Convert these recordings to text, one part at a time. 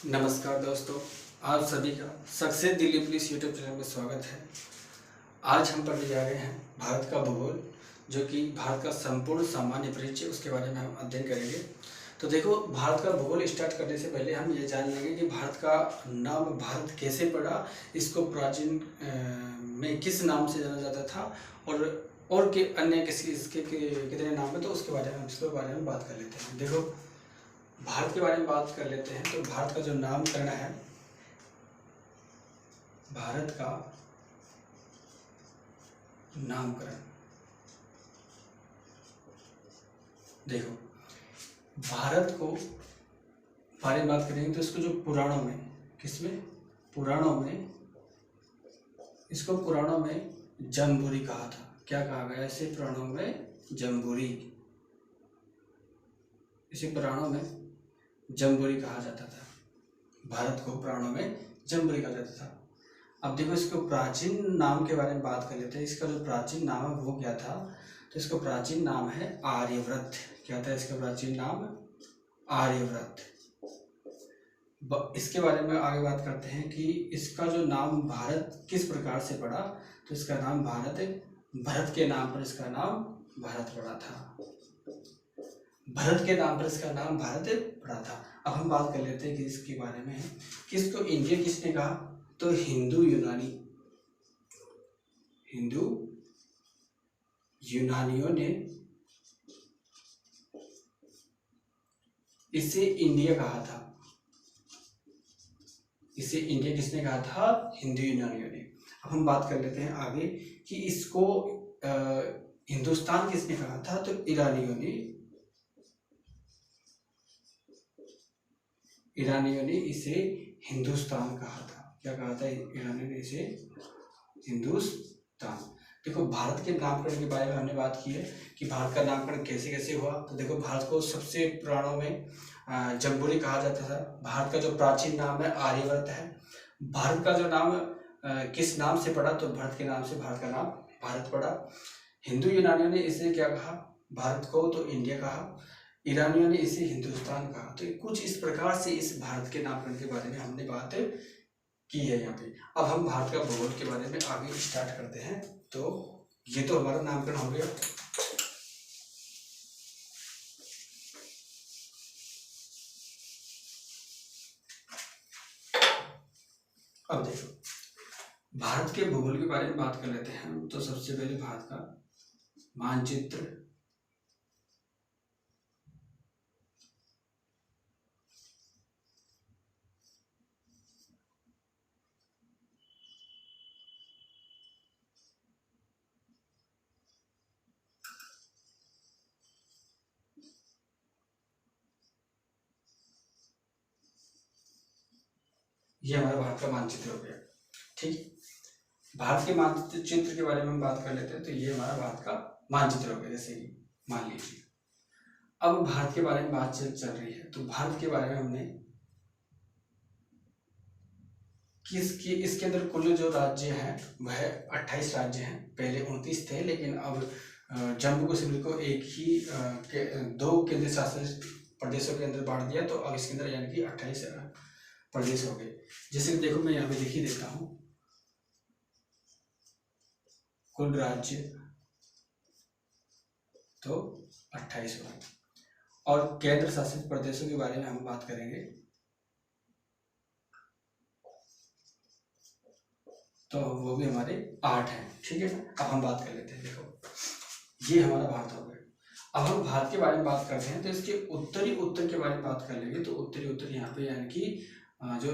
नमस्कार दोस्तों, आप सभी का success Delhi police YouTube channel में स्वागत है। आज हम पढ़ने जा रहे हैं भारत का भूगोल, जो कि भारत का संपूर्ण सामान्य परिचय उसके बारे में हम अध्ययन करेंगे। तो देखो, भारत का भूगोल स्टार्ट करने से पहले हम ये जान लेंगे कि भारत का नाम भारत कैसे पड़ा, इसको प्राचीन में किस नाम से जाना जाता था और के अन्य किसी इसके कितने नाम है, तो उसके बारे में बात कर लेते हैं। देखो, भारत के बारे में बात कर लेते हैं। तो भारत का जो नामकरण है, भारत का नामकरण, देखो, भारत को बारे में बात करेंगे तो इसको जो पुराणों में, किसमें, पुराणों में, इसको पुराणों में जम्बूरी कहा था। क्या कहा गया इसे पुराणों में? जम्बूरी। इसे पुराणों में जम्बूरी कहा जाता था। भारत को पुराणों में जम्बूरी कहा जाता था। अब देखो, इसको प्राचीन नाम के बारे में बात कर लेते हैं। इसका जो प्राचीन नाम है वो क्या था? तो इसका प्राचीन नाम है आर्यव्रत। क्या था इसका प्राचीन नाम? आर्यव्रत। इसके बारे में आगे बात करते हैं कि इसका जो नाम भारत किस प्रकार से पड़ा। तो इसका नाम भरत के नाम पर इसका नाम भारत पड़ा था। भरत के नाम पर इसका नाम भारत पड़ा था। अब हम बात कर लेते हैं कि इसके बारे में कि इसको इंडिया किसने कहा? तो हिंदू यूनानियों ने इसे इंडिया कहा था। इसे इंडिया किसने कहा था? हिंदू यूनानियों ने। अब हम बात कर लेते हैं आगे कि इसको हिंदुस्तान किसने कहा था? तो ईरानियों ने इसे हिंदुस्तान कहा था। क्या कहा था ईरानियों ने इसे? हिंदुस्तान। देखो, भारत के नामकरण के बारे में हमने बात की है कि भारत का नामकरण कैसे कैसे हुआ। तो देखो, भारत को सबसे पुराणों में जम्बूरी कहा जाता था। भारत का जो प्राचीन नाम है आर्यवर्त है। भारत का जो नाम किस नाम से पड़ा? तो भरत के नाम से भारत का नाम भारत पड़ा। हिंदू यूनानियों ने इसे क्या कहा? भारत को तो इंडिया कहा। ईरानियों ने इसे हिंदुस्तान कहा। तो कुछ इस प्रकार से इस भारत के नामकरण के बारे में हमने बात की है यहाँ पे। अब हम भारत का भूगोल के बारे में आगे स्टार्ट करते हैं। तो ये तो हमारा नामकरण हो गया। अब देखो, भारत के भूगोल के बारे में बात कर लेते हैं। तो सबसे पहले भारत का मानचित्र, ये हमारा भारत का मानचित्र हो गया। ठीक, भारत के मानचित्र के बारे में हम बात कर लेते हैं। तो ये हमारा भारत का मानचित्र हो गया, जैसे कि मान लीजिए। अब भारत के बारे में बातचीत चल रही है। तो भारत के बारे में हमने किसकी, इसके अंदर कुल जो राज्य हैं वह 28 राज्य हैं। पहले 29 थे, लेकिन अब जम्मू कश्मीर को एक ही दो केंद्र शासित प्रदेशों के अंदर बांट दिया। तो अब इसके अंदर यानी कि 28 प्रदेश हो गए। जैसे कि देखो, मैं यहाँ पे लिख ही देता हूँ। कुल राज्य तो 28 हो गए। और केंद्र शासित प्रदेशों के बारे में हम बात करेंगे। तो वो भी हमारे 8 हैं। ठीक है, अब हम बात कर लेते हैं। देखो, ये हमारा भारत हो गया। अब हम भारत के बारे में बात करते हैं। तो इसके उत्तरी उत्तर के बारे में बात कर लेंगे। तो उत्तरी उत्तर यहाँ पे यानी कि जो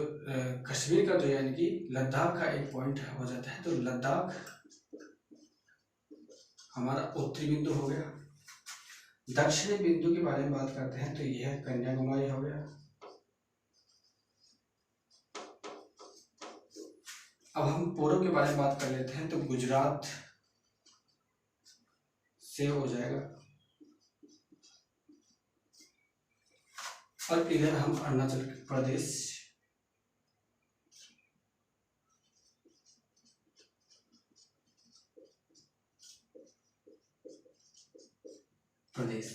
कश्मीर का जो यानी कि लद्दाख का एक पॉइंट हो जाता है। तो लद्दाख हमारा उत्तरी बिंदु हो गया। दक्षिणी बिंदु के बारे में बात करते हैं। तो यह कन्याकुमारी हो गया। अब हम पूर्व के बारे में बात कर लेते हैं। तो गुजरात से हो जाएगा, और इधर हम अरुणाचल प्रदेश प्रदेश।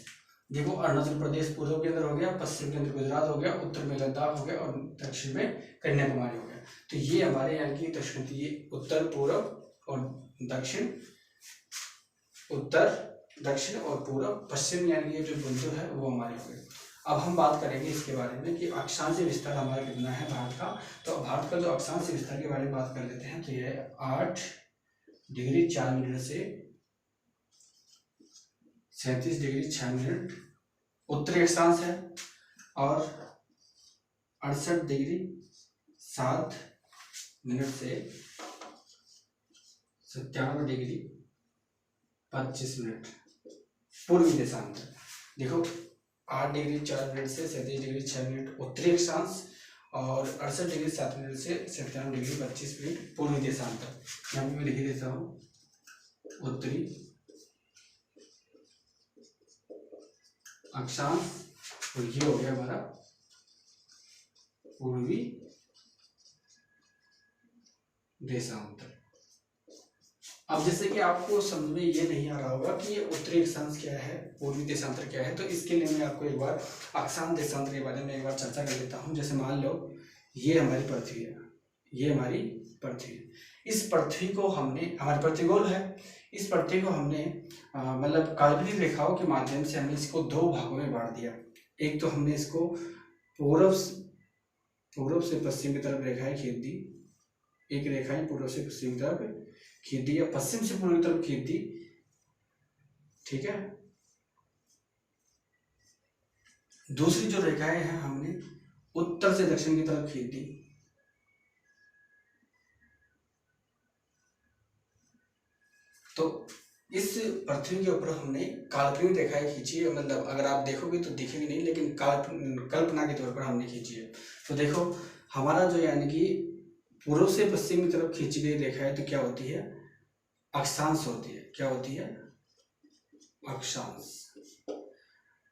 देखो अरुणाचल प्रदेश पूर्व के अंदर हो गया, पश्चिम के अंदर गुजरात हो गया, उत्तर में लद्दाख हो गया और दक्षिण में कन्याकुमारी हो गया। तो ये हमारे यानी कि दक्षिण, ये उत्तर पूर्व और दक्षिण, उत्तर दक्षिण और पूर्व पश्चिम यानी ये जो बिंदु है वो हमारे हो गए। अब हम बात करेंगे इसके बारे में कि अक्षांश विस्तार हमारा कितना है भारत का। तो भारत का जो अक्षांश विस्तार के बारे में बात कर लेते हैं, तो यह 8 डिग्री 4 मिनट से 37 डिग्री 6 मिनट उत्तरी अक्षांश है और 68 डिग्री 7 मिनट से 97 डिग्री 25 मिनट पूर्वी देशांतर। देखो 8 डिग्री 4 मिनट से 37 डिग्री 6 मिनट उत्तरी अक्षांश और 68 डिग्री 7 मिनट से 97 डिग्री 25 मिनट पूर्वी देशांतर। यहाँ पे मैं लिख देता हूँ उत्तरी अक्षांश और ये हो गया हमारा पूर्वी देशांतर। अब जैसे कि आपको समझ में ये नहीं आ रहा होगा कि ये उत्तरी अक्षांश क्या है, पूर्वी देशांतर क्या है, तो इसके लिए मैं आपको एक बार अक्षांश देशांतर के बारे में एक बार चर्चा कर लेता हूँ। जैसे मान लो ये हमारी पृथ्वी है, ये हमारी पृथ्वी है। इस पृथ्वी को हमने, हमारी पृथ्वी गोल है, इस पृथ्वी को हमने मतलब काल्पनिक रेखाओं के माध्यम से हमने इसको 2 भागों में बांट दिया। एक तो हमने इसको पूर्व से पश्चिम की तरफ रेखाएं खींच दी, एक रेखाएं पूर्व से पश्चिम की तरफ खींच दी या पश्चिम से पूर्व की तरफ खींच दी, ठीक है। दूसरी जो रेखाएं हैं हमने उत्तर से दक्षिण की तरफ खींच दी। तो इस पृथ्वी के ऊपर हमने काल्पनिक रेखाएं खींची है, मतलब अगर आप देखोगे तो दिखेगी नहीं, लेकिन कल्पना के तौर पर हमने खींची है। तो देखो हमारा जो यानी कि पूर्व से पश्चिम की तरफ खींची गई रेखा है, तो क्या होती है, अक्षांश होती है। क्या होती है, अक्षांश।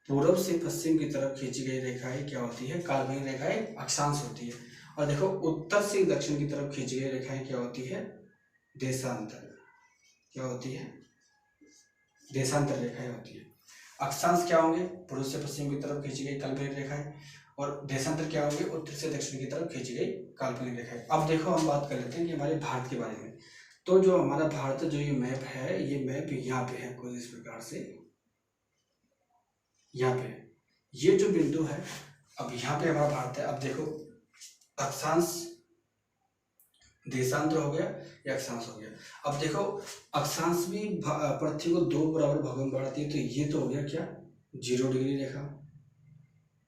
पूर्व से पश्चिम की तरफ खींची गई रेखाएं क्या होती है, काल्पनिक रेखाएं अक्षांश होती है। और देखो उत्तर से दक्षिण की तरफ खींची गई रेखाएं क्या होती है, देशांतर। क्या होती है, देशांतर रेखाएं होती है। अक्षांश क्या होंगे, पूर्व से पश्चिम की तरफ खींची गई काल्पनिक रेखाएं, और देशांतर क्या होंगे, उत्तर से दक्षिण की तरफ खींची गई काल्पनिक रेखाएं। अब देखो हम बात कर लेते हैं कि हमारे भारत के बारे में। तो जो हमारा भारत जो ये मैप है, ये मैप यहाँ पे है कुछ इस प्रकार से, यहाँ पे ये जो बिंदु है, अब यहाँ पे हमारा भारत है। अब देखो अक्षांश देशांतर हो गया या अक्षांश हो गया। अब देखो अक्षांश भी पृथ्वी को 2 बराबर भागों में बांटती है। तो ये तो हो गया क्या, 0 डिग्री रेखा,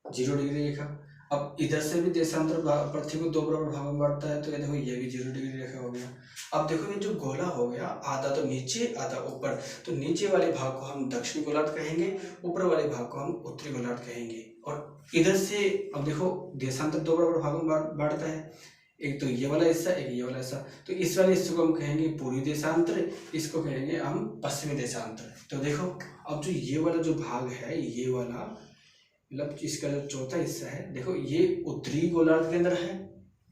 0 डिग्री रेखा। अब इधर से भी देशांतर पृथ्वी को 2 बराबर भागों में बांटता है, तो ये देखो ये भी 0 डिग्री रेखा हो गया। अब देखो ये जो गोला हो गया, आधा तो नीचे आधा ऊपर, तो नीचे वाले भाग को हम दक्षिणी गोलार्ध कहेंगे, ऊपर वाले भाग को हम उत्तरी गोलार्ध कहेंगे। और इधर से अब देखो देशांतर 2 बराबर भागों में बांटता है, एक तो ये वाला हिस्सा, एक ये वाला हिस्सा। तो इस वाले हिस्से को हम कहेंगे पूर्वी देशांतर, इसको कहेंगे हम पश्चिमी देशांतर। तो देखो अब जो ये वाला जो भाग है, ये वाला मतलब इसका जो चौथा हिस्सा है, देखो ये उत्तरी गोलार्ध के अंदर है,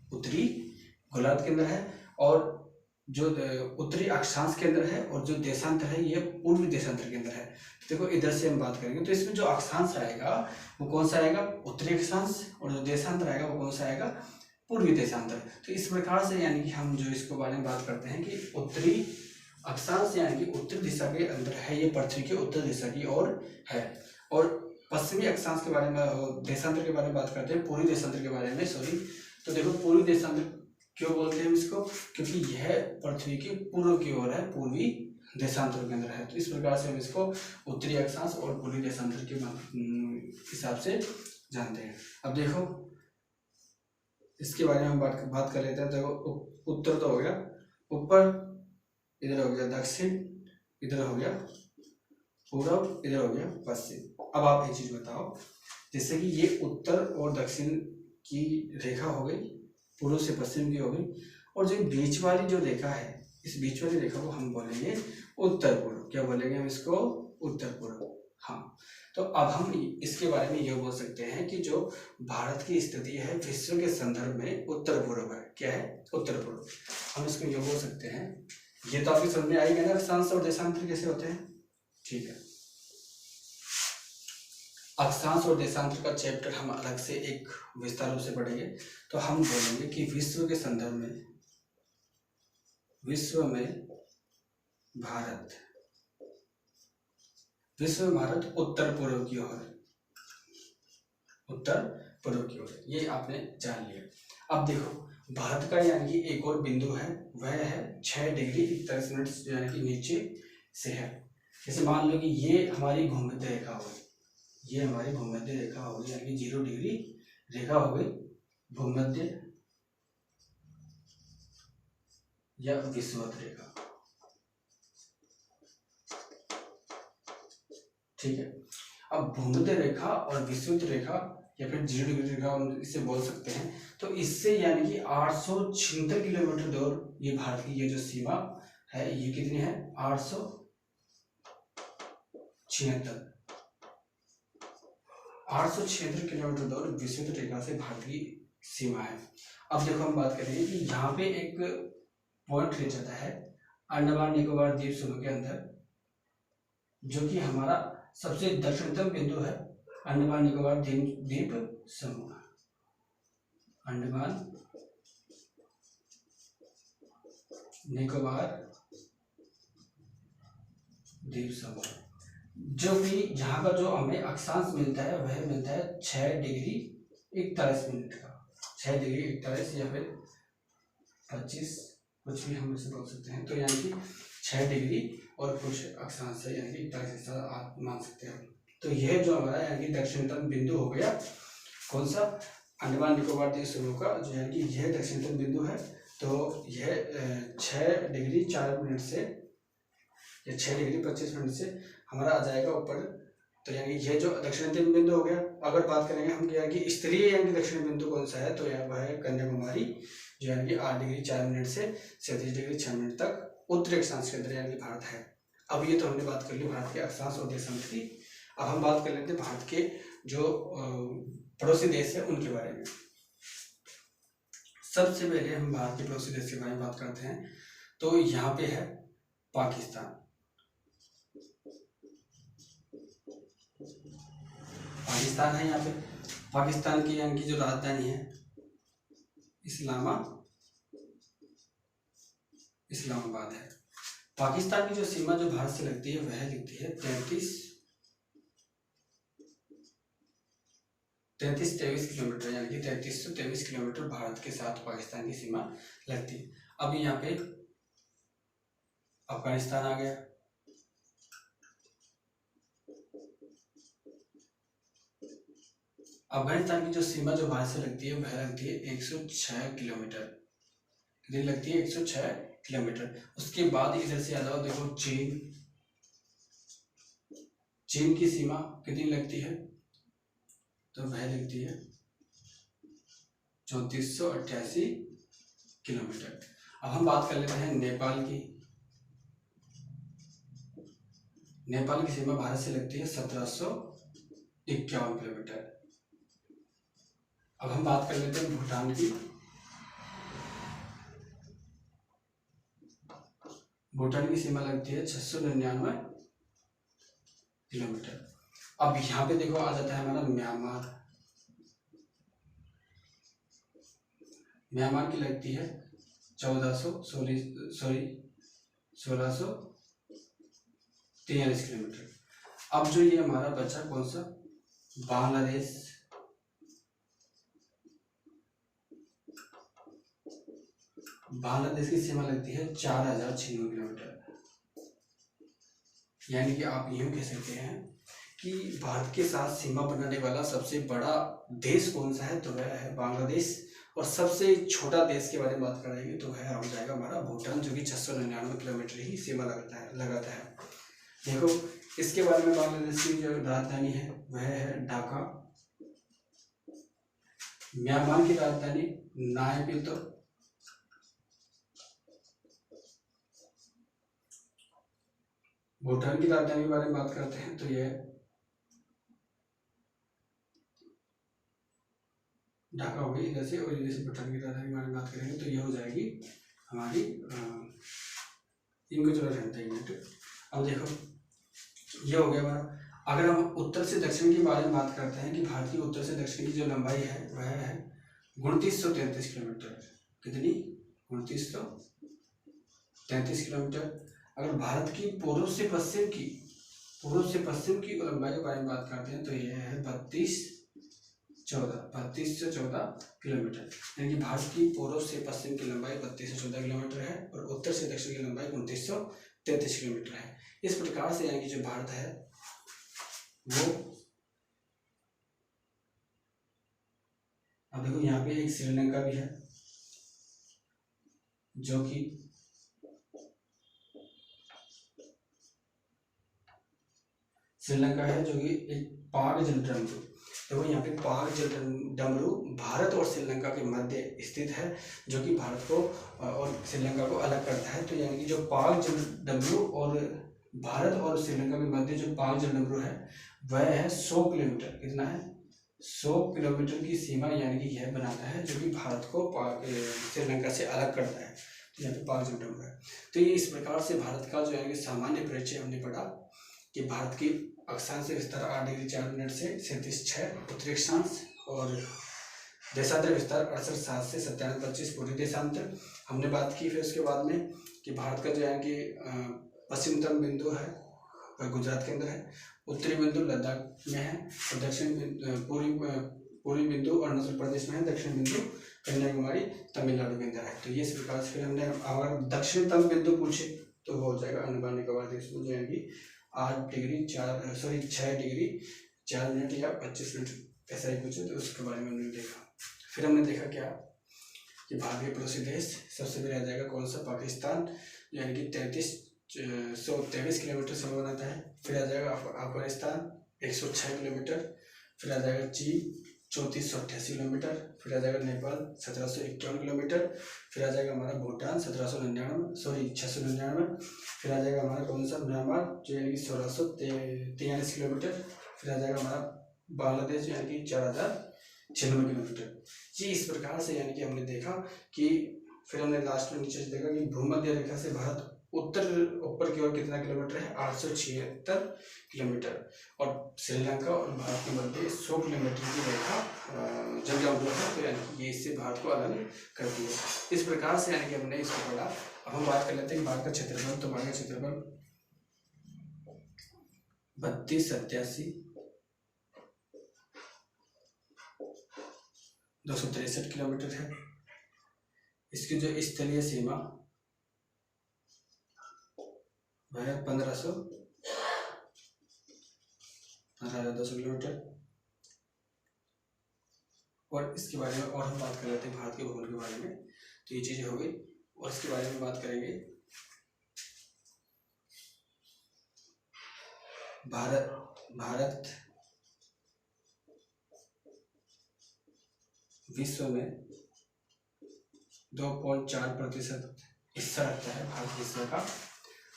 उत्तरी गोलार्ध के अंदर है, और जो उत्तरी अक्षांश के अंदर है, और जो देशांतर है ये पूर्वी देशांतर के अंदर है। देखो इधर से हम बात करेंगे तो इसमें जो अक्षांश आएगा वो कौन सा आएगा, उत्तरी अक्षांश, और जो देशांतर आएगा वो कौन सा आएगा, पूर्वी देशांतर। तो इस प्रकार से यानी कि हम जो इसको बारे में बात करते हैं कि उत्तरी अक्षांश यानी कि उत्तर दिशा के अंदर है, ये पृथ्वी के उत्तर दिशा की ओर है। और पश्चिमी अक्षांश के बारे में, देशांतर के बारे में बात करते हैं, पूर्वी देशांतर के बारे में, सॉरी। तो देखो पूर्वी देशांतर क्यों बोलते हैं हम इसको, क्योंकि यह पृथ्वी के पूर्व की ओर है, पूर्वी देशांतर के अंदर है। तो इस प्रकार से हम इसको उत्तरी अक्षांश और पूर्वी देशांतर के हिसाब से जानते हैं। अब देखो इसके बारे में हम बात कर लेते हैं। देखो उत्तर तो हो गया ऊपर, इधर हो गया दक्षिण, इधर हो गया पूर्व, इधर हो गया पश्चिम। अब आप एक चीज बताओ, जैसे कि ये उत्तर और दक्षिण की रेखा हो गई, पूर्व से पश्चिम की हो गई, और जो बीच वाली जो रेखा है, इस बीच वाली रेखा को हम बोलेंगे उत्तर पूर्व। क्या बोलेंगे हम इसको, उत्तर पूर्व। हाँ, तो अब हम इसके बारे में यह बोल सकते हैं कि जो भारत की स्थिति है विश्व के संदर्भ में उत्तर पूर्व है। क्या है, उत्तर पूर्व। हम इसको यह बोल सकते हैं। ये तो आपकी समझ में आएगा ना, अक्षांश और देशांतर कैसे होते हैं, ठीक है। अक्षांश और देशांतर का चैप्टर हम अलग से एक विस्तार रूप से पढ़ेंगे। तो हम बोलेंगे कि विश्व के संदर्भ में, विश्व में भारत उत्तर पूर्व की ओर, उत्तर पूर्व की ओर, ये आपने जान लिया। अब देखो भारत का यानी कि एक और बिंदु है, वह है 6 डिग्री 41 मिनट यानी कि नीचे से है। जैसे मान लो कि ये हमारी भूमध्य रेखा होगी, ये हमारी भूमध्य रेखा होगी यानी कि 0 डिग्री रेखा हो गई भूमध्य या विषुवत रेखा, ठीक है। अब भूमध्य रेखा और विषुवत रेखा या फिर 0 डिग्री रेखा हम इसे बोल सकते हैं। तो इससे यानी कि 876 किलोमीटर दूर ये भारत की ये जो सीमा है ये कितनी है, 876 किलोमीटर दूर विषुवत रेखा से भारत की सीमा है। अब देखो हम बात करेंगे कि यहाँ पे एक पॉइंट रह जाता है अंडमान निकोबार द्वीप समूह के अंदर, जो कि हमारा सबसे दक्षिणतम बिंदु है अंडमान निकोबार द्वीप समूह, अंडमान निकोबार द्वीप समूह, जो कि यहाँ का जो हमें अक्षांश मिलता है वह मिलता है 6 डिग्री 41 मिनट का, 6 डिग्री 41 या फिर 25, कुछ भी हम इसे बोल सकते हैं। तो यानी कि 6 डिग्री और कुछ अक्षांश है यानी कि 41 ऐसा आप मान सकते हैं। तो यह जो हमारा यानी कि दक्षिणतम बिंदु हो गया, कौन सा, अंडमान निकोबार द्वीप समूह का, जो यानी कि यह दक्षिणतम बिंदु है। तो यह 6 डिग्री 4 मिनट से या 6 डिग्री 25 मिनट से हमारा आ जाएगा ऊपर। तो यानी ये जो दक्षिणतम बिंदु हो गया। अगर बात करेंगे हम यानी कि स्तरीय यानी कि दक्षिण बिंदु कौन सा है, तो यह वह है कन्याकुमारी, जो यानी कि 8 डिग्री 4 मिनट से 37 डिग्री 6 मिनट तक उत्तरी अक्षांश के अंदर यानी कि भारत है। अब ये तो हमने बात कर ली भारत के अक्षांश और देशांश की। अब हम बात कर लेते हैं भारत के जो पड़ोसी देश है उनके बारे में। सबसे पहले हम भारत के पड़ोसी देश के बारे में बात करते हैं। तो यहाँ पे है पाकिस्तान। पाकिस्तान है यहाँ पे। पाकिस्तान की यानी कि जो राजधानी है इस्लामाबाद है। पाकिस्तान की जो सीमा जो भारत से लगती है वह लगती है 33-23 किलोमीटर, यानी कि 3323 किलोमीटर भारत के साथ पाकिस्तान की सीमा लगती है। अब यहाँ पे अफगानिस्तान आ गया। अफगानिस्तान की जो सीमा जो भारत से लगती है वह लगती है 106 किलोमीटर, कितनी लगती है 106 किलोमीटर। उसके बाद इधर से आ जाओ, देखो चीन की सीमा कितनी लगती है, तो वह लगती है 3488 किलोमीटर। अब हम बात कर लेते हैं नेपाल की। नेपाल की सीमा भारत से लगती है 1751 किलोमीटर। अब हम बात कर लेते हैं भूटान की। भूटान की सीमा लगती है 699 किलोमीटर। अब यहाँ पे देखो आ जाता है हमारा म्यांमार। म्यांमार की लगती है 1643 किलोमीटर। अब जो ये हमारा बचा कौन सा, बांग्लादेश। बांग्लादेश की सीमा लगती है 4096 किलोमीटर। यानी कि आप यूं कह सकते हैं कि भारत के साथ सीमा बनाने वाला सबसे बड़ा देश कौन सा है, तो वह है बांग्लादेश। और सबसे छोटा देश के बारे में बात करेंगे तो वह हो जाएगा हमारा भूटान, जो कि 699 किलोमीटर ही सीमा लगाता है। देखो इसके बारे में, बांग्लादेश की जो राजधानी है वह है ढाका। म्यांमार की राजधानी नायपीतो। भूटान की राजधानी के बारे में बात करते हैं तो यह ढाका हो गई इधर से, और इधर से भूटान की राजधानी के बारे में बात करेंगे तो यह हो जाएगी हमारी इनको जो रहता है। अब देखो ये हो गया हमारा। अगर हम उत्तर से दक्षिण के बारे में बात करते हैं कि भारत की उत्तर से दक्षिण की जो लंबाई है वह है 2933 किलोमीटर। कितनी? 2933 किलोमीटर। अगर भारत की पूर्व से पश्चिम की लंबाई के बारे में बात करते हैं तो यह है 32 से 14 किलोमीटर। यानी कि भारत की पूर्व से पश्चिम की लंबाई 32 से 14 किलोमीटर है और उत्तर से दक्षिण की लंबाई 2933 किलोमीटर है। इस प्रकार से यानी कि जो भारत है वो, अब देखो यहाँ पे एक श्रीलंका भी है जो कि एक पाक जलडमरू। देखो यहाँ पे पाक जलडमरू भारत और श्रीलंका के मध्य स्थित है, जो कि भारत को और श्रीलंका को अलग करता है। तो यानी कि जो पाक जलडमरू और भारत और श्रीलंका के मध्य जो पाक जलडमरू है वह है 100 किलोमीटर। कितना है? 100 किलोमीटर की सीमा यानी कि यह बनाता है, जो कि भारत को श्रीलंका से अलग करता है। तो यहाँ पे पाक जलडमरू है। तो ये इस प्रकार से भारत का जो है कि सामान्य परिचय हमने पढ़ा कि भारत की अक्षांश विस्तार 8 डिग्री 4 मिनट से 37.6, उत्तरी अक्षांश, और देशांतर विस्तार 68.7 से 97.25 पूर्वी देशांतर हमने बात की। फिर उसके बाद में कि भारत का जो है कि पश्चिमतम बिंदु है वह गुजरात के अंदर है, उत्तरी बिंदु लद्दाख में है, और दक्षिण पूर्वी बिंदु अरुणाचल प्रदेश में है, दक्षिण बिंदु कन्याकुमारी तमिलनाडु के अंदर है। तो ये इस प्रकार से फिर हमने अगर दक्षिणतम बिंदु पूछे तो हो जाएगा अंडमान निकोबार देश में, जो है कि 6 डिग्री 4 मिनट या 25 मिनट ऐसा ही कुछ है। तो उसके बारे में हमने देखा। फिर हमने देखा क्या कि भारतीय पड़ोसी देश सबसे पहले आ जाएगा कौन सा? पाकिस्तान, यानी कि 123 किलोमीटर समय बनाता है। फिर आ जाएगा अफगानिस्तान 106 किलोमीटर। फिर आ जाएगा चीन 3488 किलोमीटर। फिर आ जाएगा नेपाल 1751 किलोमीटर। फिर आ जाएगा हमारा भूटान 699। फिर आ जाएगा हमारा कौन सा? म्यांमार, जो यानी कि 1643 किलोमीटर। फिर आ जाएगा हमारा बांग्लादेश, यानी कि 4096 किलोमीटर। जी इस प्रकार से यानी कि हमने देखा कि फिर हमने लास्ट में नीचे से देखा कि भूमध्य रेखा से भारत ऊपर की ओर कितना किलोमीटर है? 876 किलोमीटर। और श्रीलंका और भारत के मध्य 100 किलोमीटर की रेखा जलडमरू है। तो यानी कि ये इससे भारत को अलग करती है। इस प्रकार से यानी कि हमने इसको पढ़ा। अब हम बात कर लेते हैं भारत का क्षेत्रफल। तो भारत का क्षेत्रफल 32,87,263 किलोमीटर है। इसकी जो स्थलीय सीमा वह 15,200 किलोमीटर। और इसके बारे में और हम बात कर लेते हैं भारत के भूगोल के बारे में। तो ये चीजें हो गई और इसके बारे में बात करेंगे। भारत विश्व में 2.4% हिस्सा रखता है भारत विश्व का।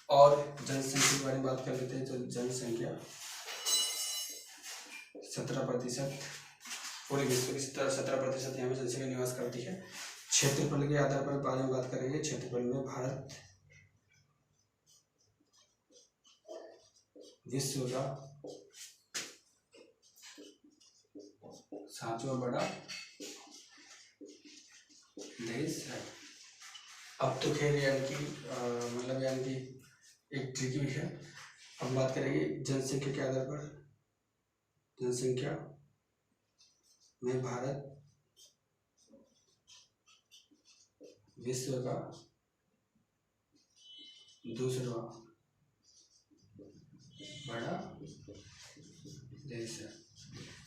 और जनसंख्या के बारे में बात कर लेते हैं। तो जनसंख्या 17%, पूरे विश्व की 17% यहाँ में जनसंख्या निवास करती है। क्षेत्रफल के आधार पर बारे में बात करेंगे। क्षेत्रफल में भारत विश्व का 7वां बड़ा देश है। अब तो खैर यानी कि मतलब यानी कि एक ट्रिकी भी है। हम बात करेंगे जनसंख्या के आधार पर। जनसंख्या में भारत विश्व का 2वां बड़ा देश है।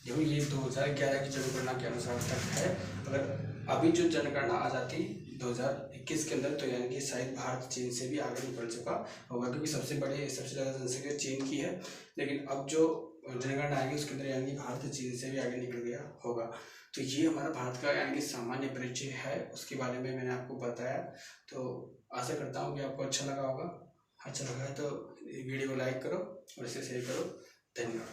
देखो ये 2011 की जनगणना के अनुसार तक है। अगर अभी जो जनगणना आ जाती 2021 के अंदर, तो यानी कि शायद भारत चीन से भी आगे निकल चुका होगा, क्योंकि सबसे ज़्यादा जनसंख्या चीन की है। लेकिन अब जो जनगणना आएगी उसके अंदर यानी कि भारत चीन से भी आगे निकल गया होगा। तो ये हमारा भारत का यानी कि सामान्य परिचय है, उसके बारे में मैंने आपको बताया। तो आशा करता हूँ कि आपको अच्छा लगा होगा। अच्छा लगा है तो वीडियो को लाइक करो और इसे शेयर करो। धन्यवाद।